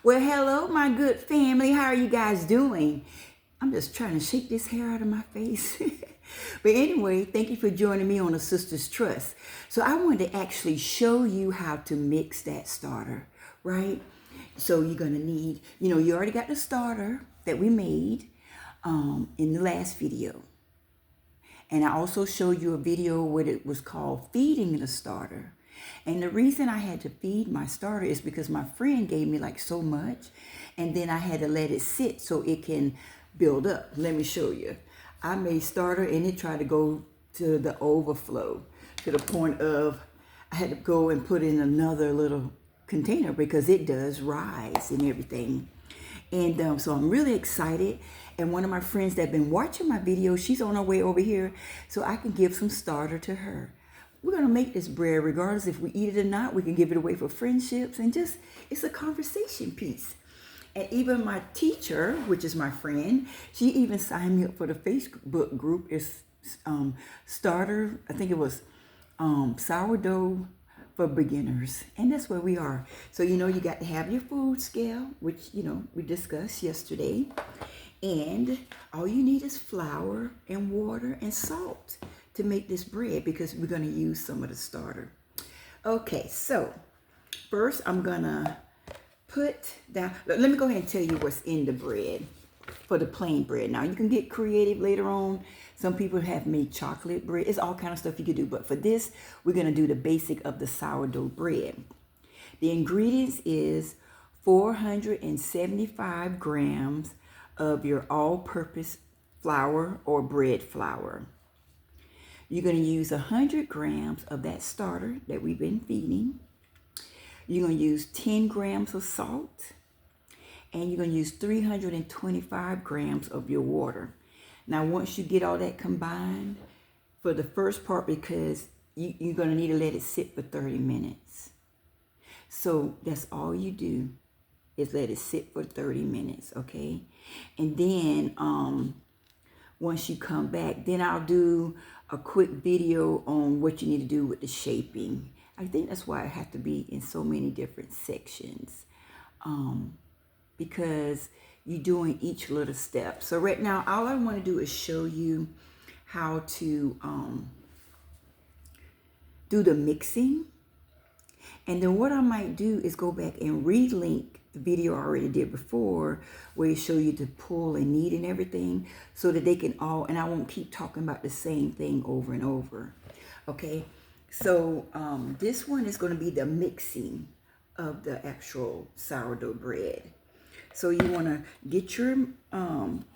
Well, hello, my good family. How are you guys doing? I'm just trying to shake this hair out of my face. But anyway, thank you for joining me on A Sister's Trust. So I wanted to actually show you how to mix that starter, right? So you're going to need, you already got the starter that we made in the last video. And I also showed you a video what it was called feeding the starter. And the reason I had to feed my starter is because my friend gave me like so much, and then I had to let it sit so it can build up. Let me show you. I made starter and it tried to go to the overflow, to the point of I had to go and put in another little container because it does rise and everything. And so I'm really excited. And one of my friends that been watching my video, she's on her way over here so I can give some starter to her. We're going to make this bread regardless if we eat it or not. We can give it away for friendships and just, it's a conversation piece. And even my teacher, which is my friend, she even signed me up for the Facebook group. It's starter, I think it was sourdough for beginners. And that's where we are. So, you got to have your food scale, which, we discussed yesterday. And all you need is flour and water and salt to make this bread because we're going to use some of the starter. Okay, so first I'm going to put down, let me go ahead and tell you what's in the bread for the plain bread. Now you can get creative later on. Some people have made chocolate bread. It's all kind of stuff you can do. But for this, we're going to do the basic of the sourdough bread. The ingredients is 475 grams of your all-purpose flour or bread flour. You're going to use 100 grams of that starter that we've been feeding. You're going to use 10 grams of salt. And you're going to use 325 grams of your water. Now, once you get all that combined, for the first part, because you're going to need to let it sit for 30 minutes. So that's all you do is let it sit for 30 minutes, okay? And then once you come back, then I'll do a quick video on what you need to do with the shaping. I think that's why it has to be in so many different sections, because you're doing each little step. So right now, all I want to do is show you how to do the mixing. And then what I might do is go back and relink the video I already did before, where it show you to pull and knead and everything, so that they can all, and I won't keep talking about the same thing over and over. Okay, so this one is going to be the mixing of the actual sourdough bread. So you want to get your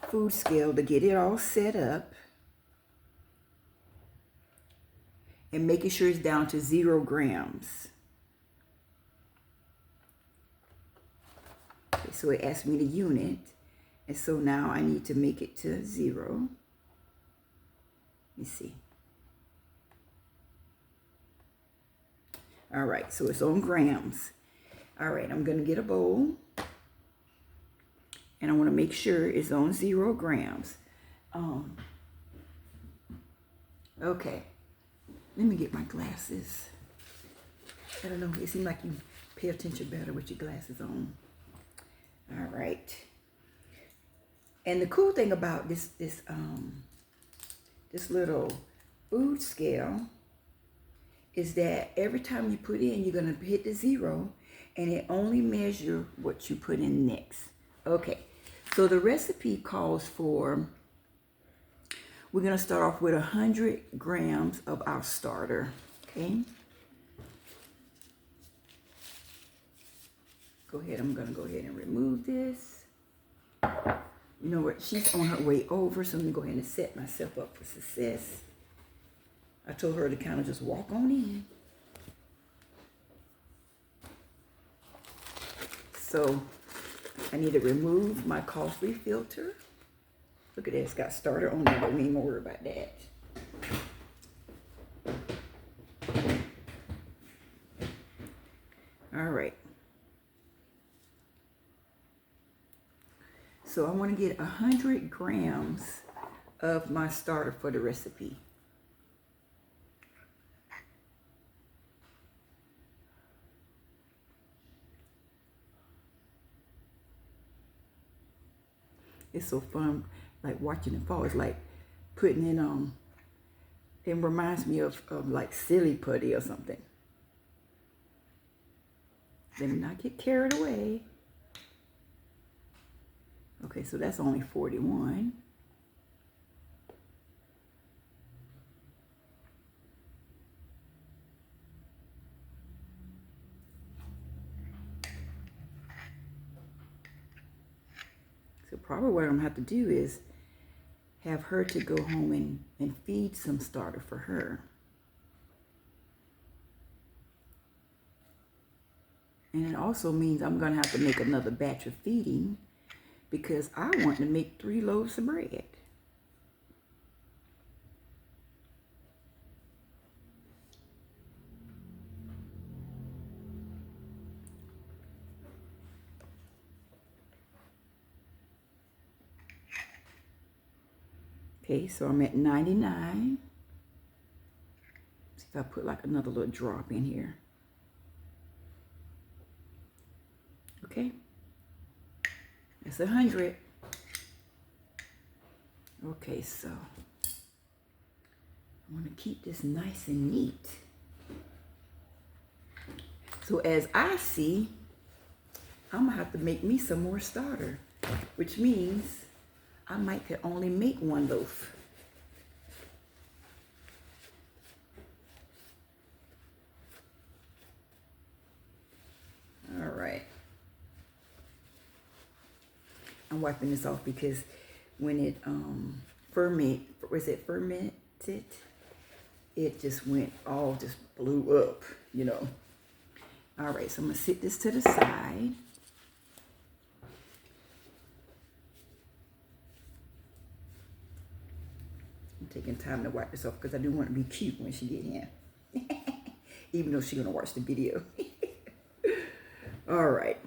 food scale to get it all set up, and making sure it's down to 0 grams. Okay, so it asked me the unit, and so now I need to make it to 0. Let me see. All right, so it's on grams. All right, I'm going to get a bowl, and I want to make sure it's on 0 grams. Okay, let me get my glasses. I don't know, it seems like you pay attention better with your glasses on. All right. And the cool thing about this little food scale is that every time you put in, you're going to hit the 0, and it only measures what you put in next. Okay, so the recipe calls for, we're going to start off with 100 grams of our starter, okay? Go ahead, I'm going to go ahead and remove this. You know what, she's on her way over, so I'm going to go ahead and set myself up for success. I told her to kind of just walk on in. So I need to remove my coffee filter. Look at that, it's got starter on there, but we ain't gonna worry about that. All right. So I want to get 100 grams of my starter for the recipe. It's so fun, like watching it fall. It's like putting it on. It reminds me of like silly putty or something. Let me not get carried away. Okay, so that's only 41. So probably what I'm gonna have to do is have her to go home and feed some starter for her. And it also means I'm gonna have to make another batch of feeding because I want to make 3 loaves of bread. Okay, so I'm at 99. See if I put like another little drop in here. Okay, that's 100. Okay, so I want to keep this nice and neat. So as I see, I'm gonna have to make me some more starter, which means I might could only make 1 loaf. All right. I'm wiping this off because when it fermented, it just went all just blew up, you know. All right, so I'm gonna sit this to the side. I'm taking time to wipe this off because I do want to be cute when she get here. Even though she's gonna watch the video. All right,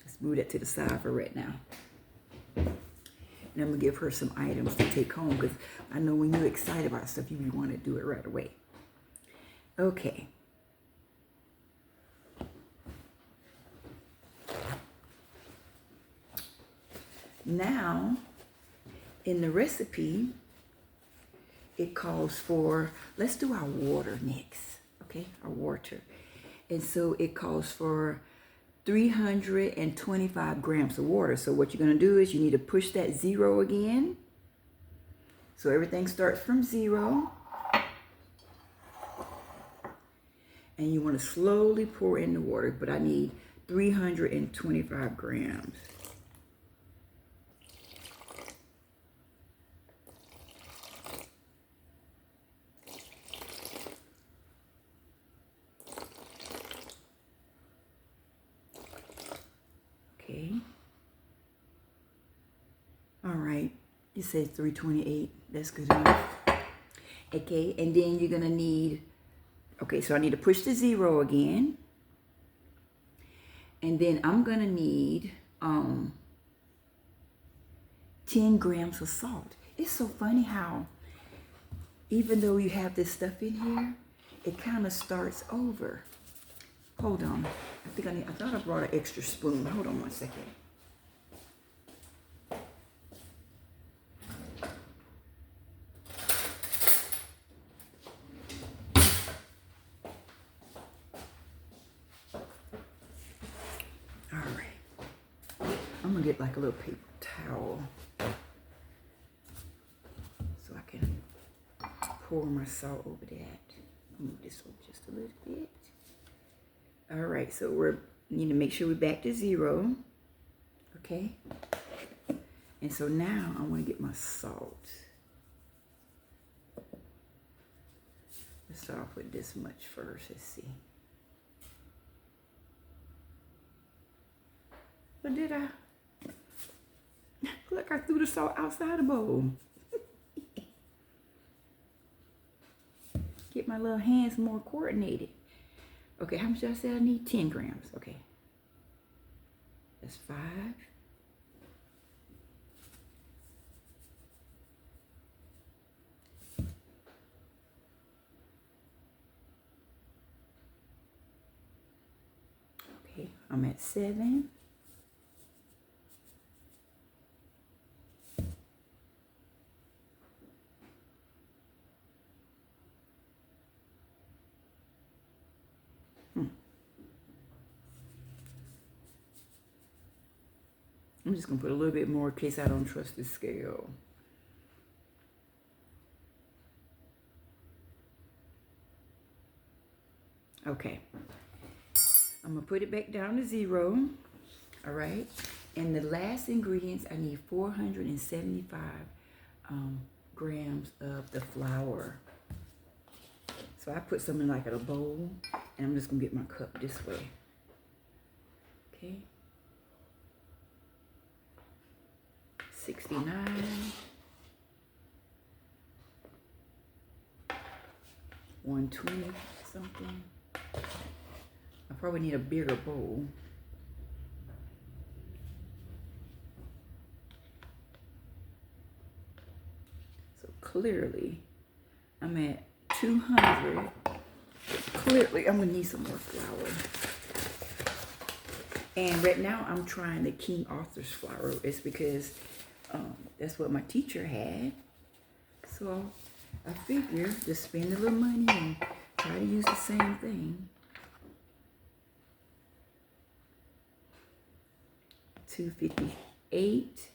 let's move that to the side for right now. And I'm gonna give her some items to take home because I know when you're excited about stuff, you want to do it right away. Okay. Now, in the recipe, it calls for, let's do our water next, okay? Our water. And so it calls for 325 grams of water. So what you're gonna do is you need to push that 0 again. So everything starts from 0. And you wanna slowly pour in the water, but I need 325 grams. Okay. All right. It says 328. That's good enough. Okay, and then you're gonna need, okay, so I need to push the 0 again. And then I'm gonna need 10 grams of salt. It's so funny how even though you have this stuff in here, it kind of starts over. Hold on. I thought I brought an extra spoon. Hold on 1 second. All right. I'm gonna get like a little paper towel so I can pour my salt over that. Move this over just a little bit. All right, so we need to make sure we're back to 0. Okay. And so now I want to get my salt. Let's start off with this much first. Let's see. What did I? Look, I threw the salt outside the bowl. Get my little hands more coordinated. Okay, how much did I say I need? 10 grams. Okay. That's 5. Okay, I'm at 7. I'm just going to put a little bit more in case I don't trust this scale. Okay. I'm going to put it back down to 0. All right. And the last ingredients, I need 475 grams of the flour. So I put something like in a bowl, and I'm just going to get my cup this way. Okay. 69. 120 something. I probably need a bigger bowl. So clearly, I'm at 200. Clearly, I'm gonna need some more flour. And right now, I'm trying the King Arthur's flour. It's because that's what my teacher had. So I figure just spend a little money and try to use the same thing. 258.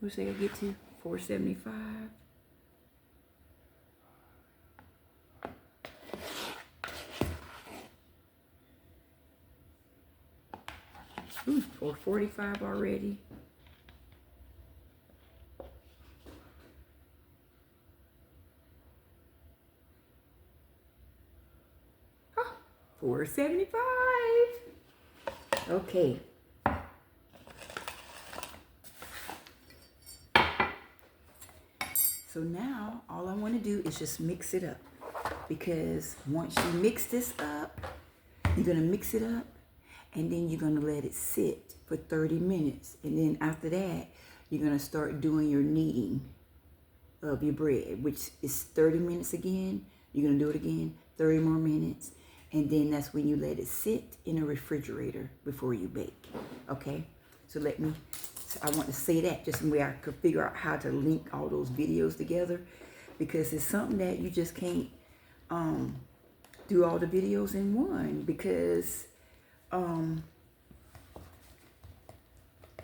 What say I get to? 475. Ooh, 445 already. Oh, 475. Okay. So now all I want to do is just mix it up, because once you mix this up, you're going to mix it up and then you're going to let it sit for 30 minutes. And then after that, you're going to start doing your kneading of your bread, which is 30 minutes again. You're going to do it again, 30 more minutes. And then that's when you let it sit in a refrigerator before you bake. Okay? So I want to say that just in way I could figure out how to link all those videos together, because it's something that you just can't do all the videos in one, because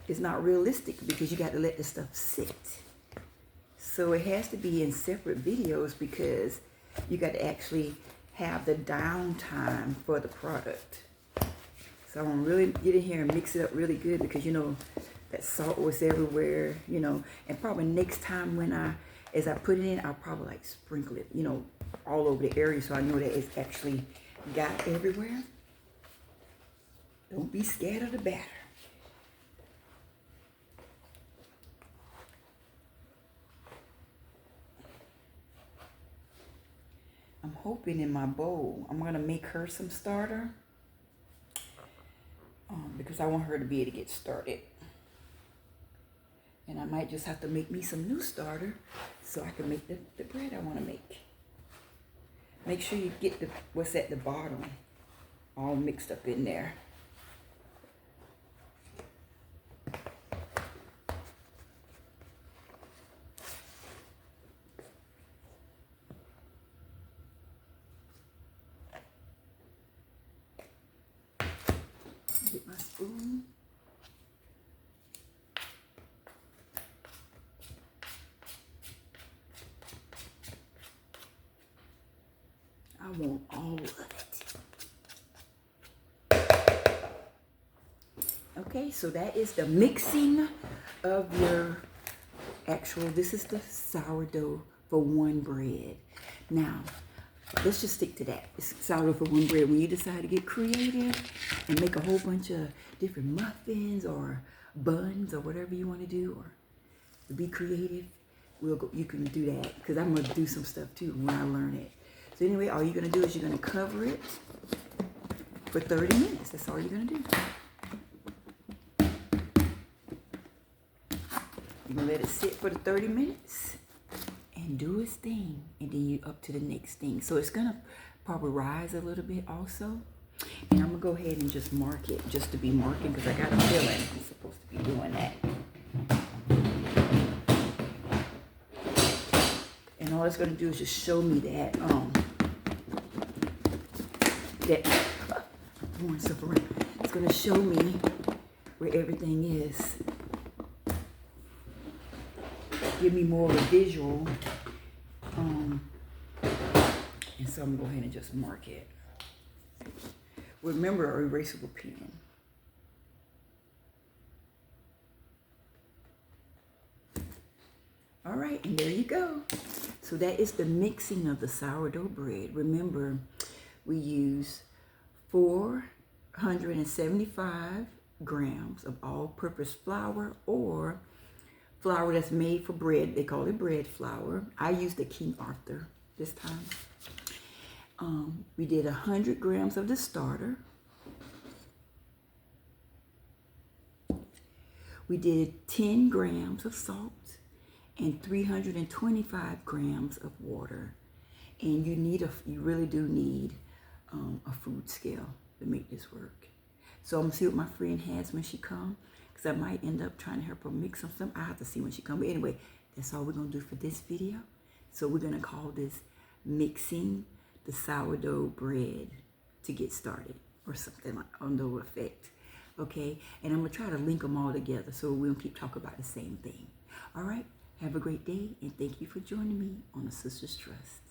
it's not realistic, because you got to let the stuff sit. So it has to be in separate videos, because you got to actually have the downtime for the product. So I want to really get in here and mix it up really good, because you know that salt was everywhere, you know. And probably next time as I put it in, I'll probably like sprinkle it, you know, all over the area, so I know that it's actually got everywhere. Don't be scared of the batter. I'm hoping in my bowl, I'm going to make her some starter, because I want her to be able to get started. And I might just have to make me some new starter so I can make the bread I want to make. Make sure you get what's at the bottom all mixed up in there. Get my spoon. I want all of it. Okay, so that is the mixing of your this is the sourdough for one bread. Now, let's just stick to that. It's sourdough for one bread. When you decide to get creative and make a whole bunch of different muffins or buns or whatever you want to do, or to be creative, you can do that, because I'm going to do some stuff too when I learn it. So anyway, all you're going to do is you're going to cover it for 30 minutes. That's all you're going to do. You're going to let it sit for the 30 minutes and do its thing. And then you up to the next thing. So it's going to probably rise a little bit also. And I'm going to go ahead and just mark it, just to be marking, because I got a feeling I'm supposed to be doing that. And all it's going to do is just show me that, it's going to show me where everything is. Give me more of a visual. And so I'm going to go ahead and just mark it. Remember our erasable pen. All right, and there you go. So that is the mixing of the sourdough bread. Remember, we use 475 grams of all-purpose flour or flour that's made for bread. They call it bread flour. I used the King Arthur this time. We did 100 grams of the starter. We did 10 grams of salt and 325 grams of water. And you really do need a food scale to make this work. So I'm gonna see what my friend has when she comes, because I might end up trying to help her mix some. I have to see when she comes. But anyway, that's all we're gonna do for this video. So we're gonna call this mixing the sourdough bread to get started, or something like on the effect. Okay, and I'm gonna try to link them all together so we don't keep talking about the same thing. All right, have a great day, and thank you for joining me on A Sister's Trust.